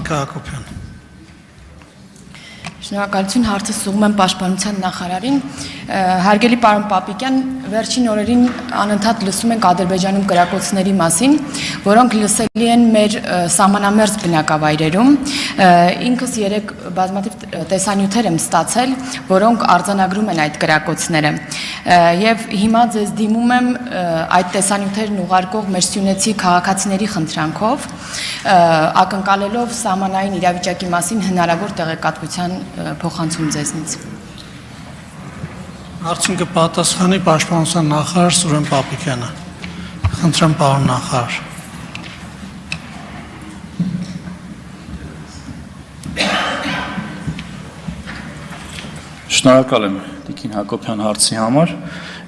Արսինկա Հակոբյան։ Շնորհակալություն, հարցս ուղղում եմ Պաշտպանության նախարարին։ Հարգելի պարոն Պապիկյան, վերջին օրերին անընդհատ լսում ենք Ադրբեջանում կրակոցների մասին, որոնք լսելի են մեր սահմանամերձ բնակավայրերում։ Ինքս երեք բազմաթիվ տեսանյութեր եմ ստացել, որոնք արձանագրում են այդ կրակոցները։ Եվ հիմա ձեզ դիմում եմ այդ տեսանյութերն ուղարկող մեր սյունեցի քաղաքացիների խնդրանքով, ակնկալելով սահմանային իրավիճակի մասին հնարավոր տեղեկատվության փոխանցում ձեզնից։ Հարցին կպատասխանի Պաշտպանության նախարար Սուրեն Պապիկյանը։ Խնդրեմ պարոն նախարար։ Շնորհակալ եմ Տիկին Հակոբյան հարցի համար։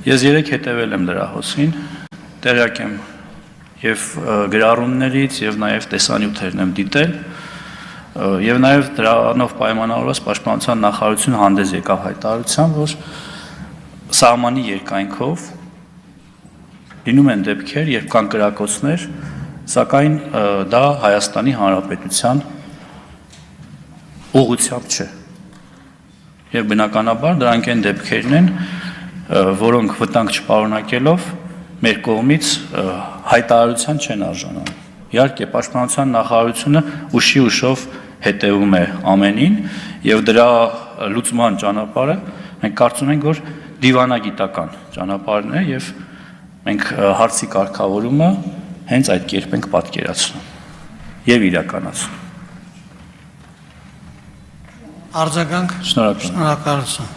Ես երեք հետևել եմ լրահոսին, տեղյակ եմ եւ գրառումներից եւ նաեւ տեսանյութերն եմ դիտել եւ նաեւ դրանով պայմանավորված Պաշտպանության նախարարությունը հանդես եկավ հայտարարությամբ, որ սահմանի երկայնքով լինում են դեպքեր, երբ կան կրակոցներ, սակայն դա Հայաստանի Հանրապետության ուղղությամբ չէ։ Եվ բնականաբար դրանք այն դեպքերն են, որոնք վտանգ չպարունակելով մեր կողմից հայտարարության չեն արժանանում։ Իհարկե, Պաշտպանության նախարարությունը ուշով հետևում է ամենին եւ դրա լուծման ճանապարհը մենք կարծում ենք, որ դիվանագիտական ճանապարհն է եւ մենք հարցի կարգավորումը հենց այդ կերպ ենք պատկերացնում եւ իրականացնում։ Արձագանք։ Շնորհակալություն։ Շնորհակալություն։